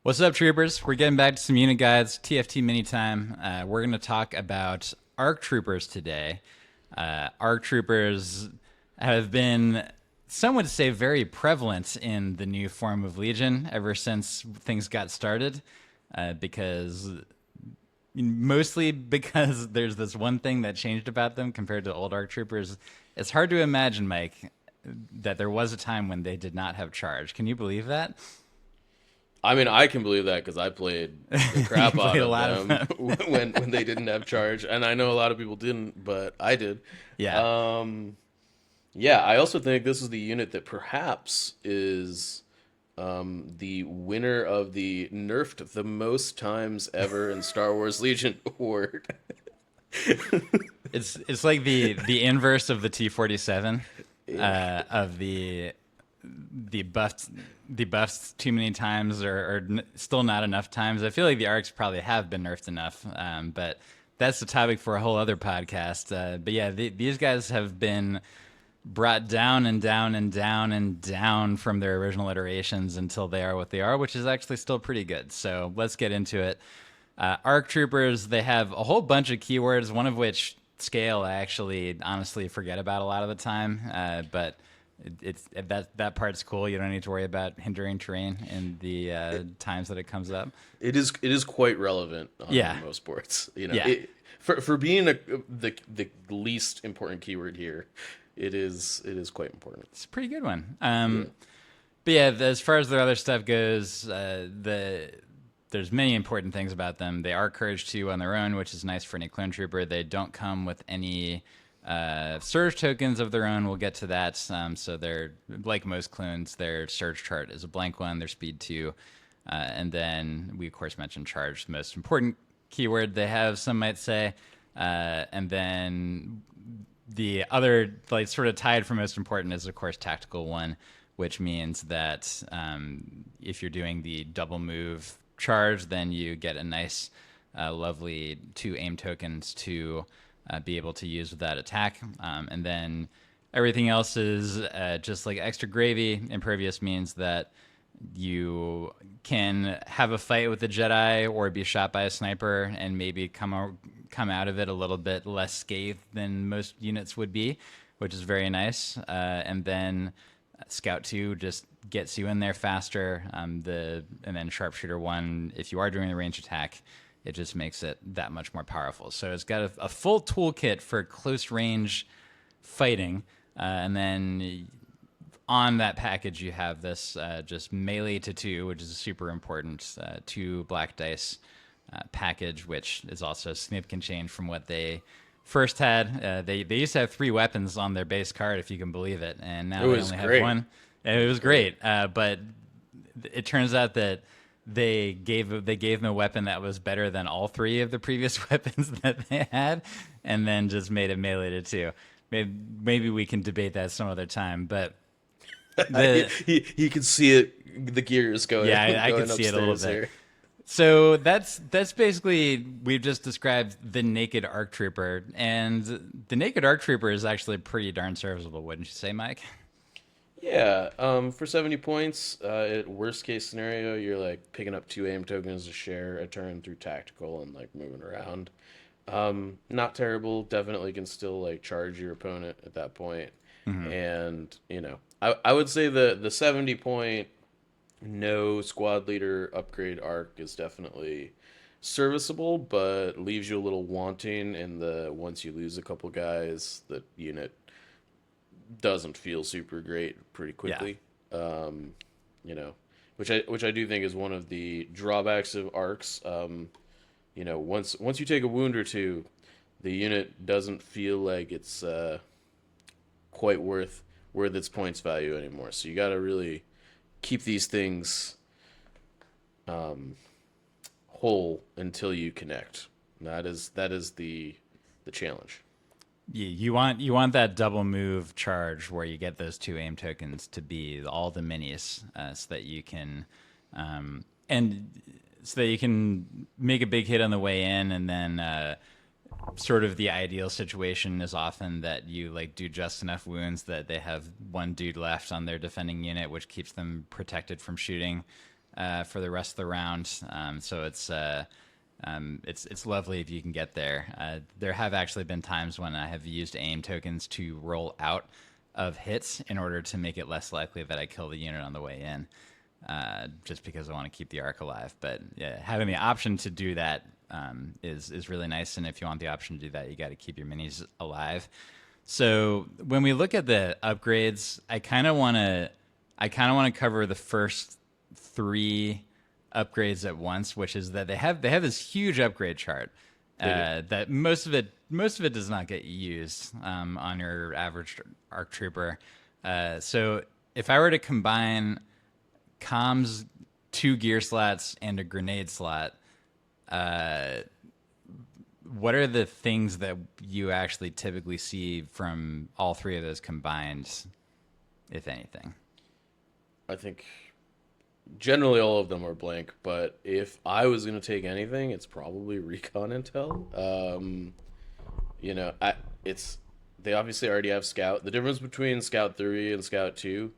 What's up, troopers? We're getting back to some unit guides, TFT mini time. We're going to talk about ARC troopers today. ARC troopers have been, some would say, very prevalent in the new form of Legion ever since things got started, because mostly because there's this one thing that changed about them compared to old ARC troopers. It's hard to imagine, Mike, that there was a time when they did not have charge. Can you believe that? I mean, I can believe that because I played the You crap out played a of lot of them them. when they didn't have charge, and I know a lot of people didn't, but I did. Yeah. Um, yeah, I also think this is the unit that perhaps is the winner of the nerfed the most times ever in Star Wars Legion award. It's like the inverse of the T-47, Yeah. of the buffed the buffed too many times, or still not enough times. I feel like the arcs probably have been nerfed enough, but that's the topic for a whole other podcast. But yeah, these guys have been brought down and down and down and down from their original iterations until they are what they are, which is actually still pretty good. So let's get into it. ARC troopers, they have a whole bunch of keywords, one of which scale I actually honestly forget about a lot of the time, but it's that part's cool. You don't need to worry about hindering terrain in the times that it comes up. It is quite relevant Yeah, on most boards. yeah, For being the least important keyword here, it is quite important. it's a pretty good one. Yeah. But yeah, as far as their other stuff goes, there's many important things about them. They are Courage 2 on their own, which is nice for any clone trooper. They don't come with any surge tokens of their own. We'll get to that. So they're, like most clones, their surge chart is a blank one. Their speed 2. And then we, of course, mentioned charge, the most important keyword they have, some might say. And then the other, like, sort of tied for most important is, of course, tactical 1, which means that if you're doing the double move charge, then you get a nice, lovely 2 aim tokens to be able to use with that attack. And then everything else is just like extra gravy. Impervious means that you can have a fight with a Jedi or be shot by a sniper and maybe come out of it a little bit less scathed than most units would be, which is very nice. And then Scout 2 just gets you in there faster. And then Sharpshooter 1, if you are doing a range attack, it just makes it that much more powerful. So it's got a full toolkit for close range fighting. And then on that package, you have this just melee to 2, which is super important. 2 black dice package, which is also a significant change from what they first had. They used to have 3 weapons on their base card, if you can believe it, and now It they was only have great. 1. And it was great, but it turns out that they gave them a weapon that was better than all 3 of the previous weapons that they had, and then just made it melee to 2. Maybe we can debate that some other time, but the He could see it, the gears going yeah, I going could see it a little upstairs bit. here. So that's basically, we've just described the naked ARC Trooper, and the naked ARC Trooper is actually pretty darn serviceable, wouldn't you say, Mike? Yeah, for 70 points, at worst case scenario, you're like picking up 2 aim tokens to share a turn through tactical and like moving around. Not terrible. Definitely can still like charge your opponent at that point. And I would say the 70 point no squad leader upgrade arc is definitely serviceable, but leaves you a little wanting in the once you lose a couple guys, the unit doesn't feel super great pretty Yeah. quickly. Um, you know, which I do think is one of the drawbacks of arcs. Once you take a wound or two, the unit doesn't feel like it's quite worth its points value anymore. So you got to really keep these things whole until you connect. That is the challenge. You want that double move charge where you get those 2 aim tokens to be all the minis, so that you can and so that you can make a big hit on the way in, and then sort of the ideal situation is often that you like do just enough wounds that they have 1 dude left on their defending unit, which keeps them protected from shooting. for the rest of the round. So it's lovely if you can get there. There have actually been times when I have used aim tokens to roll out of hits in order to make it less likely that I kill the unit on the way in, just because I want to keep the arc alive. But yeah, having the option to do that is really nice. And if you want the option to do that, you got to keep your minis alive. So when we look at the upgrades, I kind of want to cover the first three upgrades at once, which is that they have this huge upgrade chart that most of it does not get used on your average arc trooper. So if I were to combine comms, 2 gear slots, and a grenade slot, what are the things that you actually typically see from all three of those combined, if anything? I think generally all of them are blank, but if I was going to take anything, it's probably Recon Intel. It's they obviously already have Scout. The difference between Scout 3 and Scout 2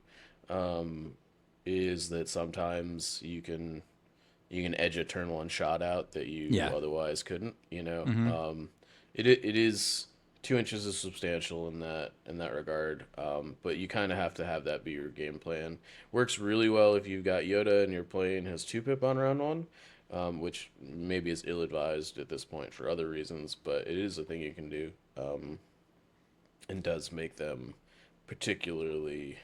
is that sometimes you can edge a turn 1 shot out that you otherwise couldn't. It is 2 inches is substantial in that regard, but you kind of have to have that be your game plan. Works really well if you've got Yoda and you're playing his 2-pip on round 1, which maybe is ill-advised at this point for other reasons, but it is a thing you can do, and does make them particularly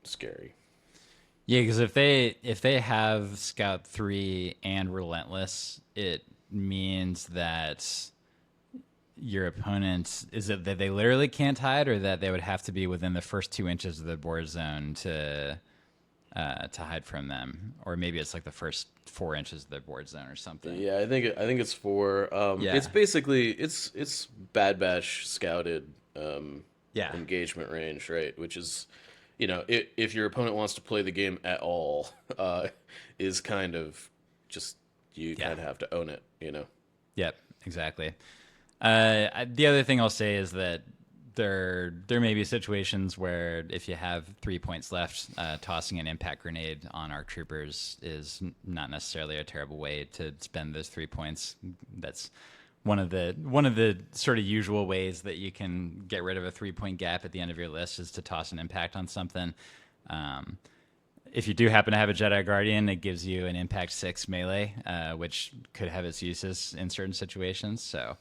scary. Yeah, because if they have Scout 3 and Relentless, it means that your opponent, is it that they literally can't hide, or that they would have to be within the first 2 inches of the board zone to hide from them, or maybe it's like the first 4 inches of the board zone or something. Yeah, I think it's 4. It's basically it's Bad Batch scouted engagement range, right? Which is, if your opponent wants to play the game at all, is kind of just you kind of have to own it, Yep, exactly. The other thing I'll say is that there may be situations where if you have 3 points left, tossing an impact grenade on arc troopers is not necessarily a terrible way to spend those 3 points. That's one of the sort of usual ways that you can get rid of a 3-point gap at the end of your list is to toss an impact on something. If you do happen to have a Jedi Guardian, it gives you an impact 6 melee, which could have its uses in certain situations. So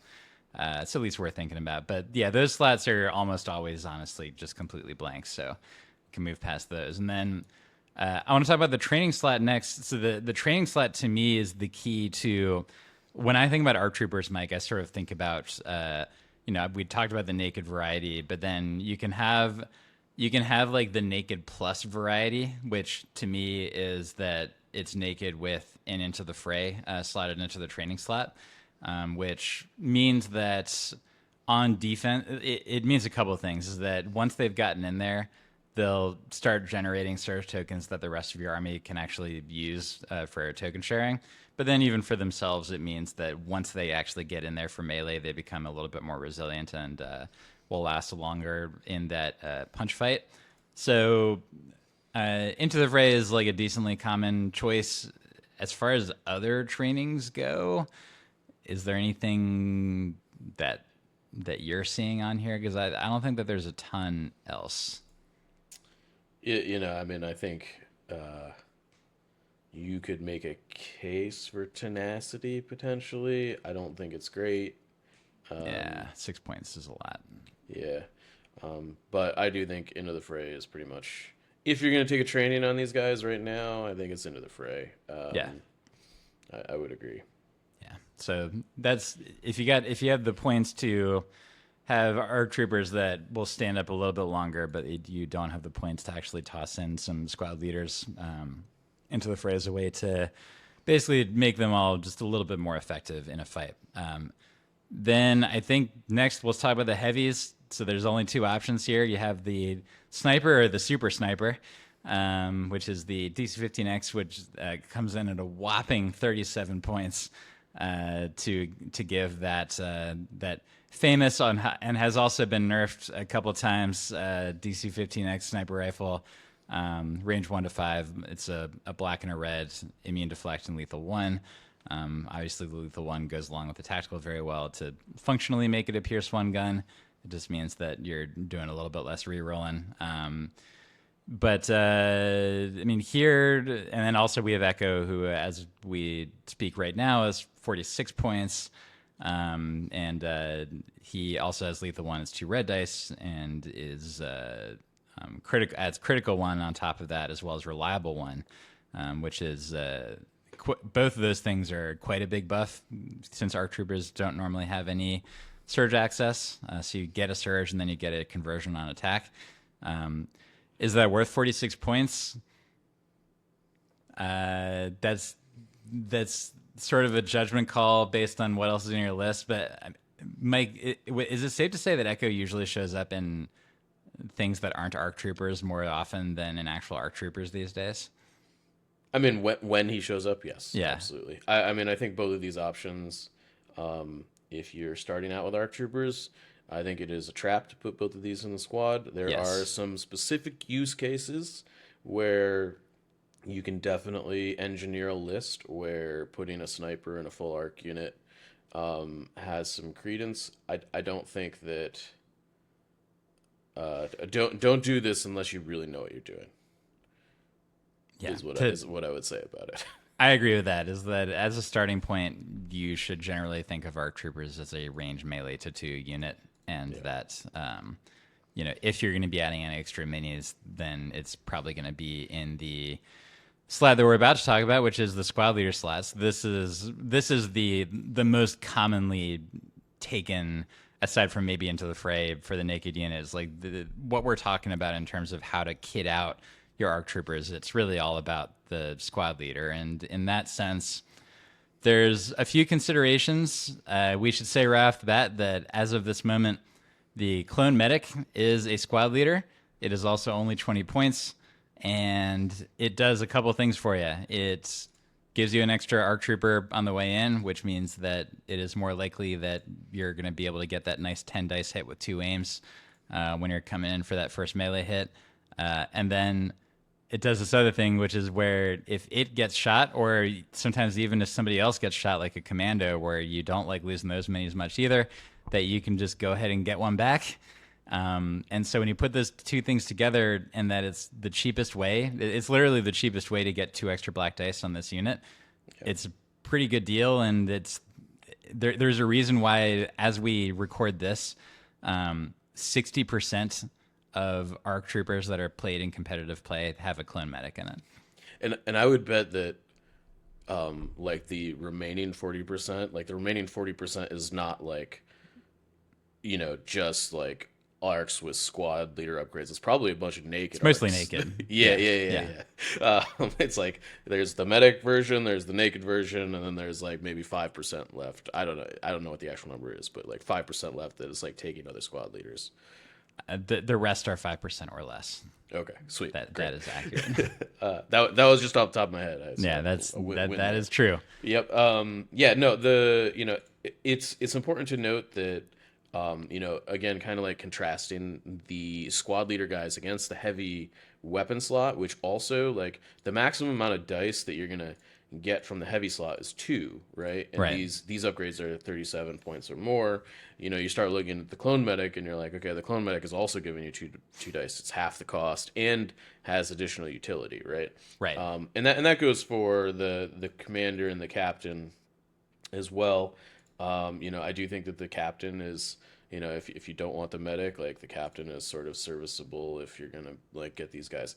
it's at least worth thinking about. But yeah, those slots are almost always, honestly, just completely blank. So you can move past those. And then I want to talk about the training slot next. So the training slot to me is the key to, when I think about ARC troopers, Mike, I sort of think about, we talked about the naked variety, but then you can have like the naked plus variety, which to me is that it's naked with an Into the Fray slotted into the training slot, which means that on defense, it means a couple of things. Is that once they've gotten in there, they'll start generating surge tokens that the rest of your army can actually use for token sharing. But then even for themselves, it means that once they actually get in there for melee, they become a little bit more resilient and will last longer in that punch fight. So Into the Fray is like a decently common choice. As far as other trainings go, is there anything that you're seeing on here? Because I don't think that there's a ton else. I think you could make a case for tenacity potentially. I don't think it's great. 6 points is a lot. Yeah. But I do think Into the Fray is pretty much, if you're going to take a training on these guys right now, I think it's Into the Fray. I would agree. Yeah. So that's, if you have the points to have ARC troopers that will stand up a little bit longer, but you don't have the points to actually toss in some squad leaders Into the Fray as a way to basically make them all just a little bit more effective in a fight. Then I think next let's talk about the heavies. So there's only 2 options here. You have the sniper or the super sniper, which is the DC-15X, which comes in at a whopping 37 points to give that famous and has also been nerfed a couple times DC-15X sniper rifle Range 1 to 5. It's a black and a red, immune, deflect, and lethal 1. Obviously, the lethal 1 goes along with the tactical very well to functionally make it a Pierce 1 gun. It just means that you're doing a little bit less rerolling. But I mean, here, and then also we have Echo, who, as we speak right now, is 46 points. And he also has lethal 1 as 2 red dice, and is adds critical 1 on top of that, as well as reliable 1, which is both of those things are quite a big buff, since ARC troopers don't normally have any surge access. So you get a surge and then you get a conversion on attack. Is that worth 46 points? That's sort of a judgment call based on what else is in your list. But Mike, is it safe to say that Echo usually shows up in things that aren't ARC troopers more often than in actual ARC troopers these days? I mean, when he shows up, yes, Yeah. absolutely. I mean, I think both of these options, if you're starting out with ARC troopers, I think it is a trap to put both of these in the squad. There Yes. are some specific use cases where you can definitely engineer a list where putting a sniper in a full ARC unit has some credence. I don't think that don't do this unless you really know what you're doing. Yeah. Is what I would say about it. I agree with that. Is that as a starting point, you should generally think of ARC troopers as a range melee to 2 unit, and that if you're going to be adding any extra minis, then it's probably going to be in the slot that we're about to talk about, which is the squad leader slots. This is the most commonly taken, aside from maybe Into the Fray, for the naked unit, is like what we're talking about in terms of how to kit out your ARC troopers. It's really all about the squad leader, and in that sense, there's a few considerations. We should say right off the bat that as of this moment, the clone medic is a squad leader. It is also only 20 points, and it does a couple things for you. It gives you an extra ARC trooper on the way in, which means that it is more likely that you're going to be able to get that nice 10 dice hit with 2 aims when you're coming in for that first melee hit. And then it does this other thing, which is where if it gets shot, or sometimes even if somebody else gets shot, like a commando, where you don't like losing those minis much either, that you can just go ahead and get one back. And so when you put those two things together, and that it's the cheapest way, it's literally the cheapest way to get 2 extra black dice on this unit. Okay. It's a pretty good deal, and there's a reason why, as we record this, 60% of ARC troopers that are played in competitive play have a clone medic in it. And I would bet that like the remaining 40% is not like, just like ARCs with squad leader upgrades. It's probably a bunch of naked. It's mostly ARCs. naked. Yeah. It's like there's the medic version, there's the naked version, and then there's like maybe 5% left. I don't know what the actual number is, but like 5% left that is like taking other squad leaders. The rest are 5% or less. Okay, sweet. That is accurate. That was just off the top of my head. That is true. Yep. It's important to note that again, kind of like contrasting the squad leader guys against the heavy weapon slot, which also, like, the maximum amount of dice that you're gonna get from the heavy slot is 2, right? And right. these upgrades are 37 points or more. You start looking at the clone medic and you're like, okay, the clone medic is also giving you two dice. It's half the cost and has additional utility, right? Right. And that goes for the commander and the captain as well. I do think that the captain is, if you don't want the medic, like, the captain is sort of serviceable if you're gonna like get these guys,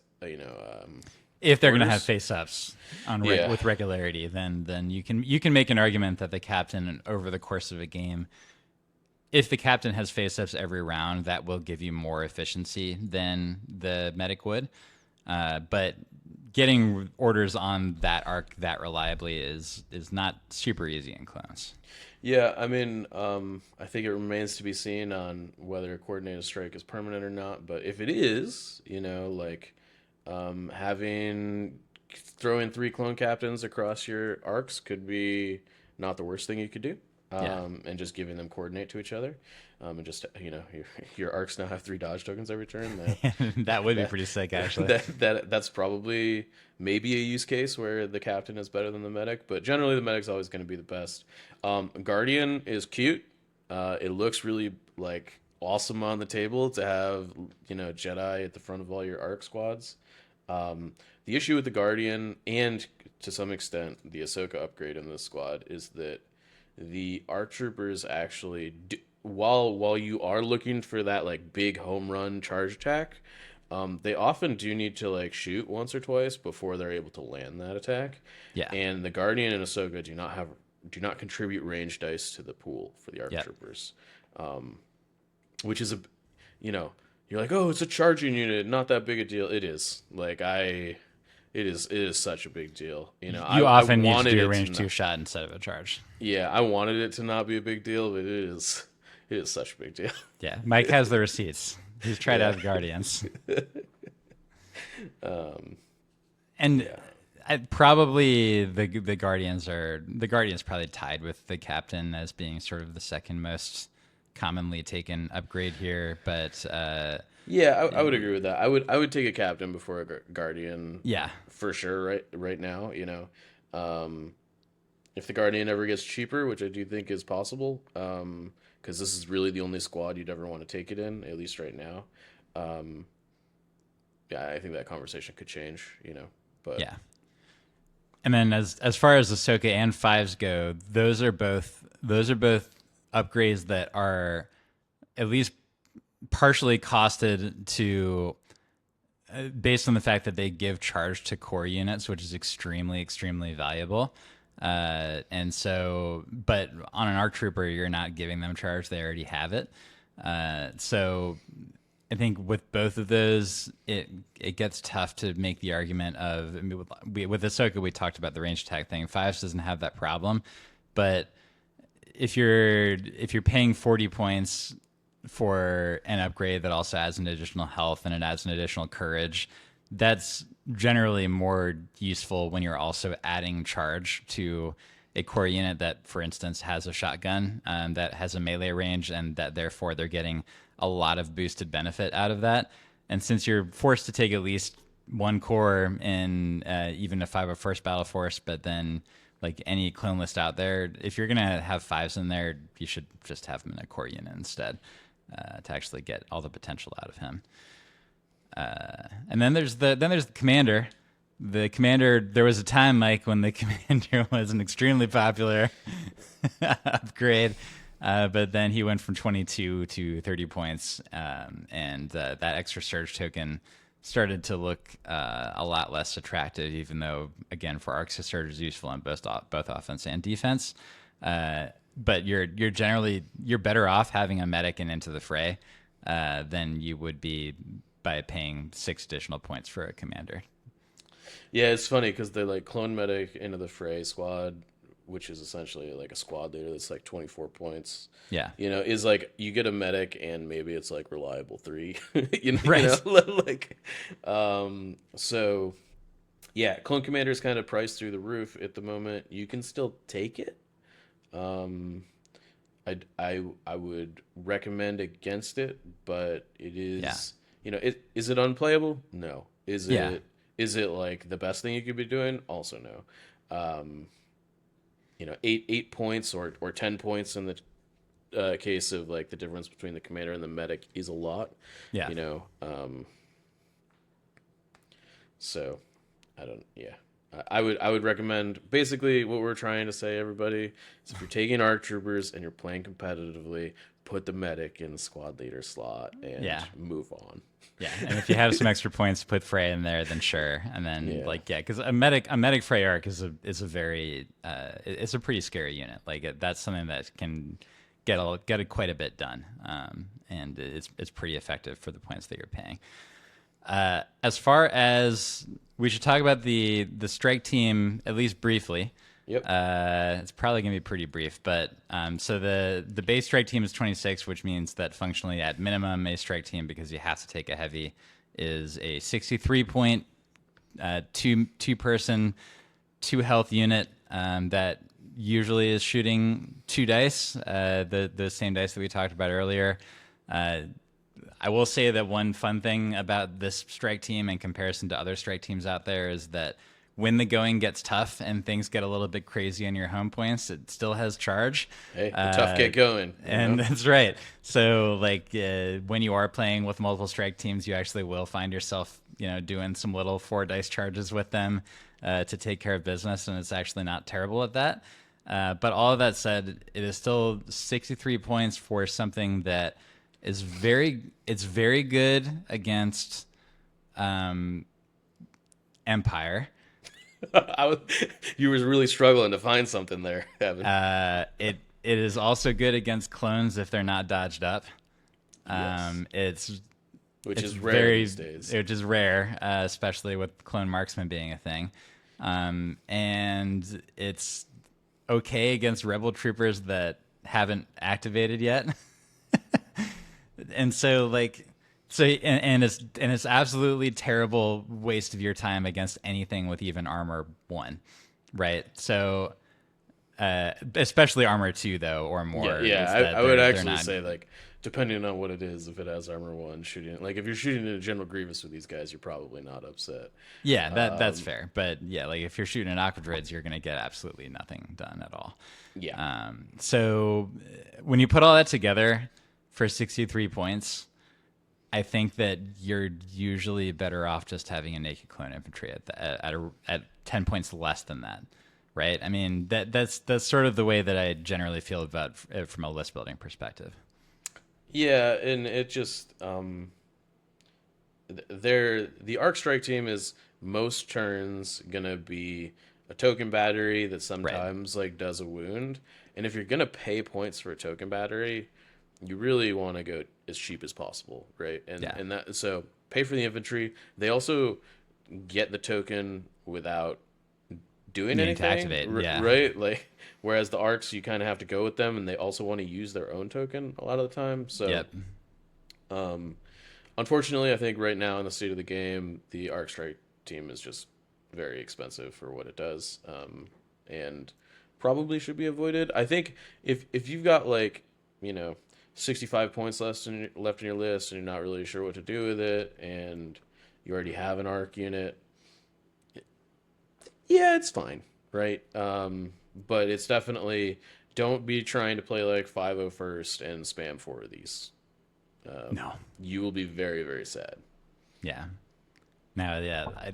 if they're going to have face-ups with regularity, then you can make an argument that the captain, over the course of a game, if the captain has face-ups every round, that will give you more efficiency than the medic would. But getting orders on that arc that reliably is not super easy in clones. Yeah, I mean, I think it remains to be seen on whether a coordinated strike is permanent or not. But if it is, throwing 3 clone captains across your arcs could be not the worst thing you could do. Yeah. and just giving them coordinate to each other. And just your arcs now have 3 dodge tokens every turn. That would be That pretty sick, actually. that's probably maybe a use case where the captain is better than the medic, but generally the medic's always going to be the best. Guardian is cute. It looks really like awesome on the table to have Jedi at the front of all your arc squads. The issue with the Guardian and to some extent the Ahsoka upgrade in this squad is that the ARC troopers actually while you are looking for that like big home run charge attack, they often do need to like shoot once or twice before they're able to land that attack. Yeah. And the Guardian and Ahsoka do not contribute range dice to the pool for the ARC Yep. troopers, which is you're like, oh, it's a charging unit, not that big a deal. It is it is such a big deal. You often I need to wanted do a it range to 2 not, shot instead of a charge. yeah, I wanted it to not be a big deal, but it is such a big deal. Yeah. Mike has the receipts. He's tried Yeah. out the Guardians. Um, And yeah. probably the Guardians probably tied with the captain as being sort of the second most commonly taken upgrade here, but Yeah, I would agree with that. I would take a captain before a guardian yeah, for sure. Right now, if the guardian ever gets cheaper, which I do think is possible, because this is really the only squad you'd ever want to take it in, at least right now. Um, yeah, I think that conversation could change. But yeah. And then as far as Ahsoka and Fives go, those are both upgrades that are at least partially costed to based on the fact that they give charge to core units, which is extremely valuable. And so, but on an ARC trooper, you're not giving them charge; they already have it. So, I think with both of those, it gets tough to make the argument of with Ahsoka. We talked about the range attack thing. Fives doesn't have that problem, but if you're paying 40 points for an upgrade that also adds an additional health and it adds an additional courage, that's generally more useful when you're also adding charge to a core unit that, for instance, has a shotgun that has a melee range, and that therefore they're getting a lot of boosted benefit out of that. And since you're forced to take at least one core in even a 501st Battle Force, but then like any clone list out there, if you're gonna have fives in there, you should just have him in a core unit instead to actually get all the potential out of him. And then there's the commander. The commander. There was a time, Mike, when the commander was an extremely popular upgrade, but then he went from 22 to 30 points, and that extra surge token started to look a lot less attractive. Even though, again, for arcs, surge is useful on both offense and defense. But you're better off having a medic in Into the Fray than you would be by paying 6 additional points for a commander. yeah, it's funny because they like clone medic into the fray squad, which is essentially like a squad leader that's like 24 points. Yeah. Is like you get a medic and maybe it's like reliable 3. Right. Like, so yeah, clone commander is kind of priced through the roof at the moment. You can still take it. I would recommend against it, but it is is it unplayable? No. Yeah. Is it like the best thing you could be doing? Also no. 8 points or 10 points in the case of like the difference between the commander and the medic is a lot. Yeah. So I don't. Yeah, I would recommend basically what we're trying to say, everybody, is if you're taking ARC troopers and you're playing competitively, put the medic in the squad leader slot and move on. Yeah, and if you have some extra points to put Frey in there, then sure. And then because a medic Frey arc is a very it's a pretty scary unit. Like that's something that can get quite a bit done, and it's pretty effective for the points that you're paying. As far as we should talk about the strike team at least briefly. Yep. It's probably going to be pretty brief, but so the base strike team is 26, which means that functionally at minimum a strike team, because you have to take a heavy, is a 63 point two person 2 health unit that usually is shooting 2 dice, the same dice that we talked about earlier. I will say that one fun thing about this strike team in comparison to other strike teams out there is that when the going gets tough and things get a little bit crazy on your home points, it still has charge. Hey, the tough get going. And that's right. So, like, when you are playing with multiple strike teams, you actually will find yourself, doing some little 4 dice charges with them to take care of business, and it's actually not terrible at that. But all of that said, it is still 63 points for something that is very good against Empire. You were really struggling to find something there, Evan. It is also good against clones if they're not dodged up. Yes. Which It's is rare very, these days. which is rare, especially with clone marksman being a thing. And it's okay against rebel troopers that haven't activated yet. And so it's absolutely terrible waste of your time against anything with even armor 1, right? So especially armor 2 though, or more. Yeah, is that I would they're actually not- say, like, depending on what it is, if it has armor 1 shooting, like if you're shooting in a General Grievous with these guys, you're probably not upset. Yeah, that's fair. But yeah, like if you're shooting at aqua droids, you're gonna get absolutely nothing done at all. Yeah. So when you put all that together for 63 points, I think that you're usually better off just having a naked clone infantry at 10 points less than that, right? I mean, that's sort of the way that I generally feel about it from a list building perspective. Yeah, and it just the arc strike team is most turns gonna be a token battery that sometimes like does a wound, and if you're gonna pay points for a token battery, you really want to go as cheap as possible, right? And that, so pay for the infantry. They also get the token without doing Needing to anything, activate, yeah. right? Like, whereas the arcs, you kind of have to go with them, and they also want to use their own token a lot of the time. So, Yep. Unfortunately, I think right now in the state of the game, the arc strike team is just very expensive for what it does, and probably should be avoided. I think if you've got, like, 65 points left in your list, and you're not really sure what to do with it, and you already have an arc unit, yeah, it's fine, right? But it's definitely, don't be trying to play like 5-0 first and spam 4 of these. No. You will be very, very sad. Yeah. No, yeah.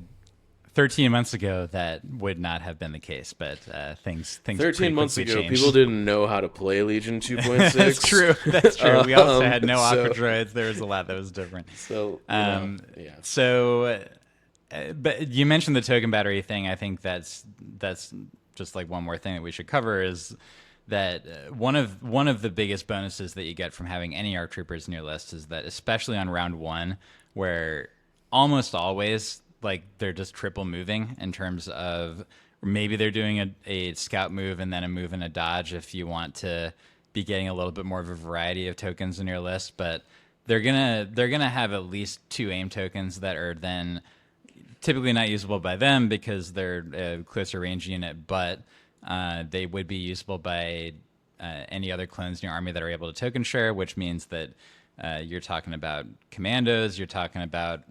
13 months ago, that would not have been the case, but things 13 months ago, changed. people didn't know how to play Legion 2.6. That's true. That's true. We also had no so- aqua droids. There was a lot that was different. So, Yeah. yeah. But you mentioned the token battery thing. I think that's just like one more thing that we should cover is that one of the biggest bonuses that you get from having any ARC troopers in your list is that, especially on round 1, where almost always like they're just triple moving in terms of maybe they're doing a scout move and then a move and a dodge if you want to be getting a little bit more of a variety of tokens in your list, but they're gonna have at least 2 aim tokens that are then typically not usable by them because they're a closer range unit, but they would be usable by any other clones in your army that are able to token share, which means that you're talking about commandos, you're talking about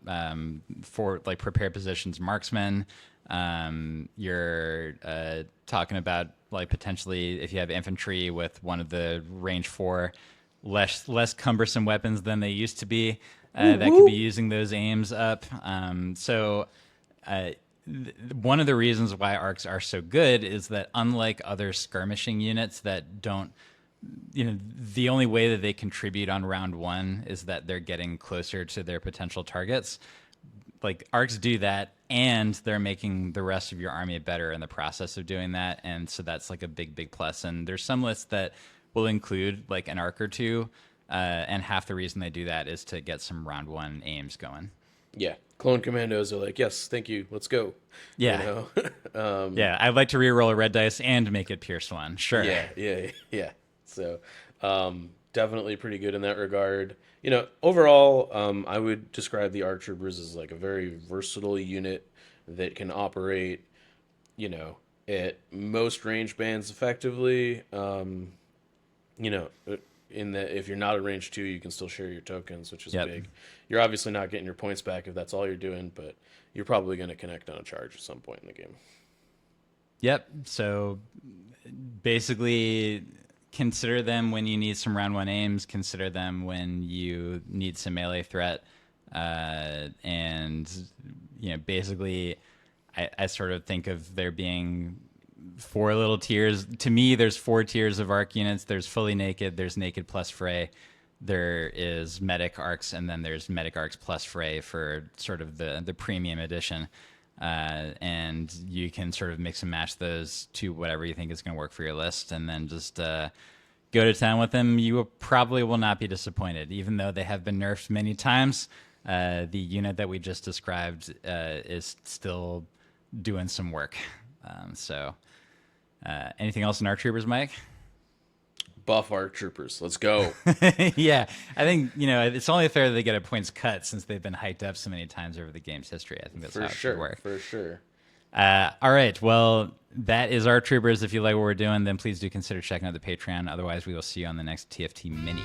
for like prepared positions marksmen, you're talking about like potentially if you have infantry with one of the range 4 less cumbersome weapons than they used to be that could be using those aims up. One of the reasons why arcs are so good is that unlike other skirmishing units that don't, the only way that they contribute on round 1 is that they're getting closer to their potential targets. Like arcs do that, and they're making the rest of your army better in the process of doing that, and so that's like a big plus. And there's some lists that will include like an arc or 2, and half the reason they do that is to get some round 1 aims going. Yeah. Clone Commandos are like, yes, thank you, let's go. Yeah. Yeah, I'd like to reroll a red dice and make it Pierce 1. Sure. Yeah. So, definitely pretty good in that regard. Overall, I would describe the ARC Troopers as like a very versatile unit that can operate, at most range bands effectively. You know, in that if you're not a range 2, you can still share your tokens, which is Yep. big. You're obviously not getting your points back if that's all you're doing, but you're probably going to connect on a charge at some point in the game. Yep. So basically, consider them when you need some round one aims. Consider them when you need some melee threat. And basically, I sort of think of there being four little tiers. To me, there's four tiers of arc units. There's fully naked. There's naked plus fray. There is medic arcs, and then there's medic arcs plus fray for sort of the premium edition. And you can sort of mix and match those to whatever you think is going to work for your list, and then just go to town with them. You probably will not be disappointed, even though they have been nerfed many times. The unit that we just described is still doing some work. Anything else in ARC Troopers, Mike? Buff ARC Troopers. Let's go. Yeah, I think it's only fair that they get a points cut since they've been hyped up so many times over the game's history. I think that's how it should work. For sure. All right, well, that is ARC Troopers. If you like what we're doing, then please do consider checking out the Patreon. Otherwise, we will see you on the next TFT Mini.